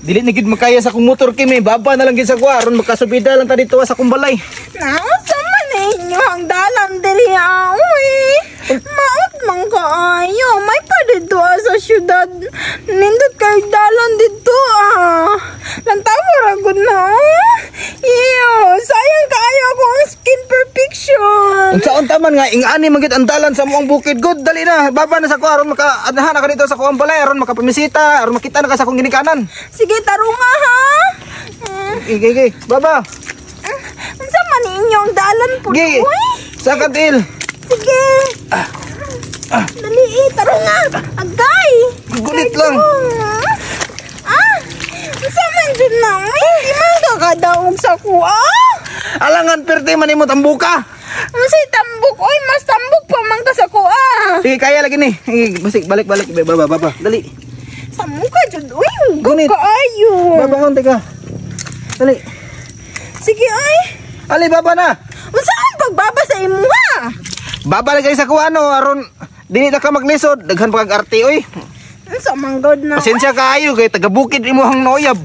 Dili na gid makaya sa kong motor kimi, baba na lang gid sa kuha aron makasubida lang ta dito sa kong balay. Nausa man ninyo ang dalan diri uy. Maot man kaayo, may pa dito sa syudad. Nindot kay dalan dito Lantawa ra gud na. Iyo, sayang kaayo akong skin perfection. Unsaon taman nga ingani man gid ang dalan sa moong bukid good, dali na baba na sa kuha aron maka-anahan ka dito sa kuang balay aron makapamisita aron makita na ka sa akong ginikanan. Sige, tarunga ha. Ige, baba. Unsa man ninyo ang dalan po Gi. Sa kantil. Sige. Dali, tarunga. Agay. Gulit lang. Unsa man dyan na? Di man kakadaog sa kuha. Alangan perte man imong tambuka. Unsay tambok? Oy, mas tambok pa man ka sa kuha. Sige, kaya lagi ni. Basik, balik. Baba. Dali. Sa mukha dyan. Uy, Gunit. kaayo. Baba kon, teka. Dali. Sige, ay. Ali, baba na. Unsa ang pagbaba sa imuha? Baba lagi sa kuha no aron dili na ka maglisod, daghan pa kag arte oy. Unsa man god na? Pasensya kaayo kay taga bukid imong noyab.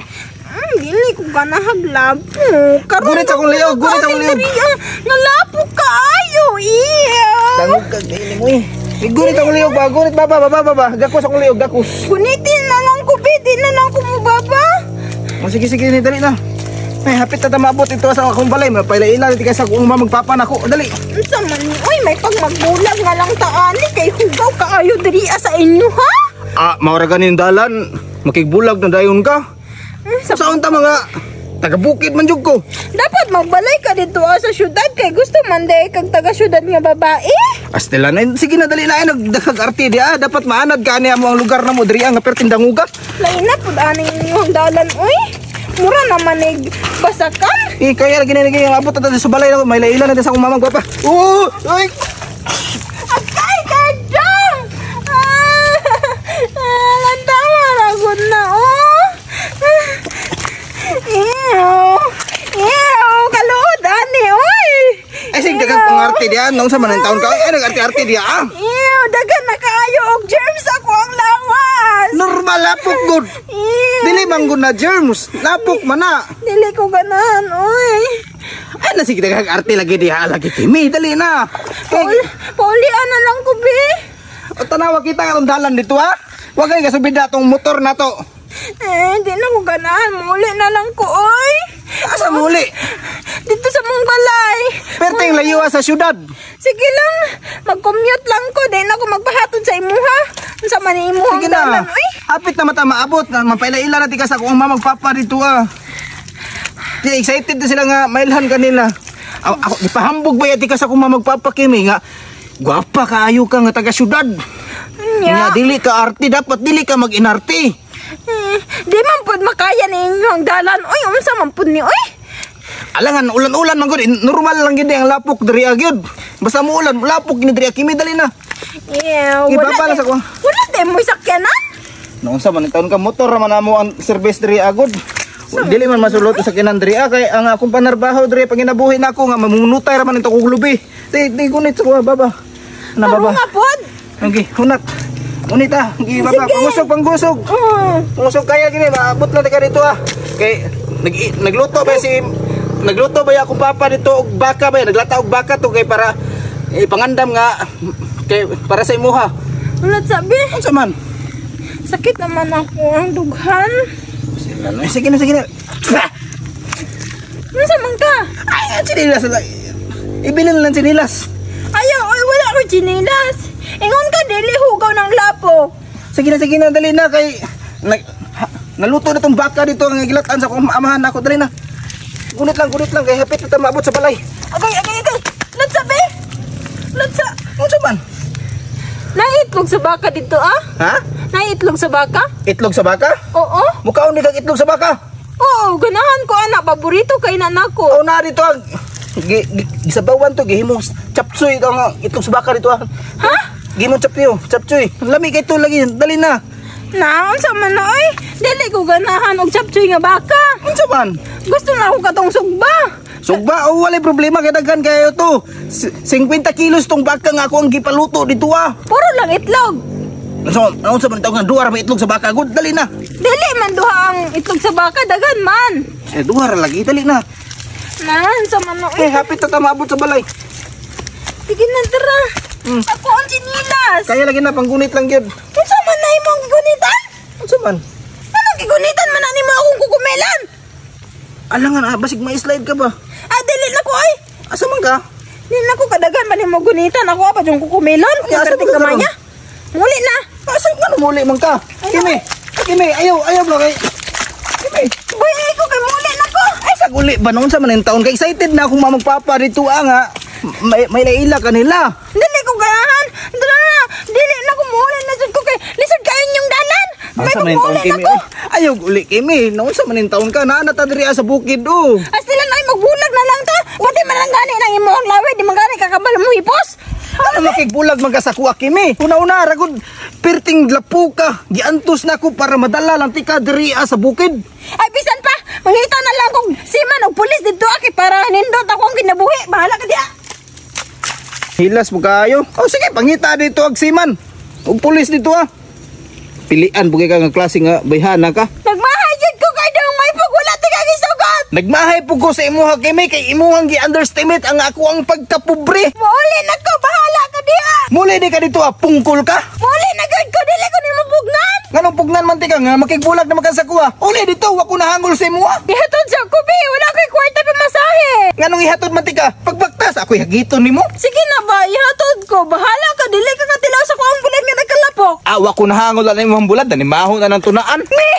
Dili ko ganahaglab. Gunit sa kong liog, gunit sa kong liog. Nalapo kaayo, iya. Tangog kag dili mo eh. Gunit sa kong liog ba, gunit baba. Gakos akong liog, gakos. Gunitin na lang ko, di na lang ko mubaba. Sige, ni dali na. Ay, hapit na maabot ito sa akong balay. Mapailaila dito kaysa kung magpapa na ako. Dali. Unsa man ni? Oy, may pagmagbulag nga lang taani kay hugaw kaayo diri sa inyo ha? Maura ganin dalan. Makigbulag na dayon ka. Saan ta mga taga-bukid man jud ko. Dapat magbalay ka dito sa syudad kay gusto man day kag taga-syudad nga babae. Astela na, sige na dali na nagdagag arte di dapat maanad ka niya mo ang lugar na mo diri nga pertindanguga. Lain na pud ani inyong dalan oy. Mura naman basakan. Kaya lagi na yung abot na sa balay na may laila na sa akong mamang gwapa. Ay! Akay ka dyan! Lantawa ragod na Ew! Kaluod ani oy! Ay sige dagang pang-arte diyan. Nung sa manang taon ka ay nag-arte-arte diyan. Ew! Dagan na kaayo og germs ako ang lawas! Normal lapok good. Dili man gud na germs. Lapok man na. Dili ko ganahan oy! Ay na sige dagang arte lagi diha lagi kimi dali na. Paulian na lang ko be! O tanawa kita karong dalan dito ha. Wa kay kasubida tong motor na to. Di na ko ganahan. Muli na lang ko oy! Asa muli? Dito sa mong balay. Perting layo sa syudad. Sige lang, mag-commute lang ko. Dahil na ako magpahatod sa imuha. Sa manimuhang Sige dalan. na. Uy, Hapit na mata maabot. Mapaila-ila na tikas ako ang mamagpapa dito Di excited na sila nga mailhan kanila. Ako ipahambog ba yati tikas ako mamagpapa kimi nga. Gwapa kaayo ka nga taga syudad. Nga dili ka arte, dapat dili ka mag-inarte. Di man pod makaya ninyo ang dalan. Uy, unsa man pod ni oy? Alangan ulan-ulan man gud, normal lang gid ang lapok diri agyud. Basta mo ulan, lapok ni diri kimi dali na. Ibaba sa ko. Wala tay mo sakyanan. Noon sa man taon ka motor man amo ang service diri agud. Dili man masulot sa kinan diri kay ang akong panarbaho diri panginabuhi nako nga mamunutay ra man ito kog lubi. Di gunit sa ko baba. Na baba. Nga pod. Okay, hunat. Ngunit baba, panggusog. Pangusog kaya gini, maabot na ka dito Kay, nagluto ba akong papa dito og baka ba, naglata og baka to kay para pangandam nga kay para sa imuha. Ulat sabi. Unsa man? Sakit naman ako ang dughan. Sige na. Unsa man ka? Ay, sinilas. Ibilin lang sinilas. Ayaw, oy, wala ko chinilas. Ingon ka dili hugaw ng lapo. Sige na, dali na kay naluto na tong baka dito ang gilatan sa akong amahan ako, dali na. Gunit lang kay hapit na maabot sa balay. Agay. Latsa be. Latsa. Unsa man? Naitlog sa baka dito Ha? Naitlog sa baka? Itlog sa baka? Oo. Mukhaon ni kag itlog sa baka. Oo, ganahan ko anak, paborito kay nanako. Oo na dito gisabawan to gihimong chapsuy ang itlog sa baka dito Ha? Gihimong chapsuy. Lami kay to lagi, dali na. Na, unsa man na oy? Dili ko ganahan og chapchoy nga baka. Unsa man? Gusto na ako katong sugba. Sugba o walay problema kay daghan kayo to. 50 kilos tong baka nga ako ang gipaluto dito Puro lang itlog. Unsa man tawag nga duwa ra ba itlog sa baka? Good, dali na. Dili man duha ang itlog sa baka, dagan man. Eh, duha ra lagi, dali na. Nan, sa mano. Eh, hapit na tamabot sa balay. Sige na, tara. Ako ang sinilas. Kaya lagi na, panggunit lang yun. Unsa man na imong gunitan? Ano man? Anong gigunitan man ani mo akong kukumelan? Alangan, basig ma-slide ka ba? Dili na ko ay. Asa man ka? Dili na ko kadagan man imong gunitan. Ako apa yung kukumelan? Ya, asa Kaya man ka kamay niya. Muli na. Asa man muli man ka? Kimi, Kimi, ayaw ba kay... Kimi, Boy, ko kay muli na ko. ay sa uli ba noon sa maning taon? Kay excited na akong magpapa rito nga. May laila kanila. Dili ko gayahan. Dili na. Dili na ko muli na jud ko kay lisod kayo yung dalan. May Asa maning taon, kumuli na Kimi? ko. Ayaw uli, Kimi. Noon sa maning taon ka, naanata diri sa bukid, As sila na ay magbulag na lang ta. Pati man lang gani nang imo ang lawi. Di man gani kakabal mo hipos. Ano makigbulag man ka sa kuha, Kimi? Una-una, ragod, perting lapu ka. Giantos na ko para madala lang tika diri sa bukid. Ay, bisan pa. Mangita na lang kung siman o pulis dito aki para nindot ako ang kinabuhi. Bahala ka diya. Hilas mo kayo. O sige, pangita dito ag siman. O pulis dito Pilian, bugay ka nga klase nga bayhana ka. Nagmahay jud ko kay daw may pagwala ti kag isugot. Nagmahay po ko sa imuha, Kimi, kay imuhang gi-underestimate ang ako ang pagkapobre. Muuli na ko. Bahala ka diya. Muli di ka dito pungkol ka. Muuli na gud ko. Dili ko nimo bugnan. Nganong pugnan man tika nga, makigbulag naman ka sa kuha. Uli dito, wako nahangol sa imuha. Ihatod sa kubi. Wala kay kwarta pa masahe. Nganong ihatod man tika, pagbaktas, ako'y hagiton nimo. Sige na ba. Ihatod ko. Bahala ka. Dili ka katilaw sa kuang bulan nga nagkalapok. Awa ko nahangol na imong bulad, nanimahon na ng tunaan. Me!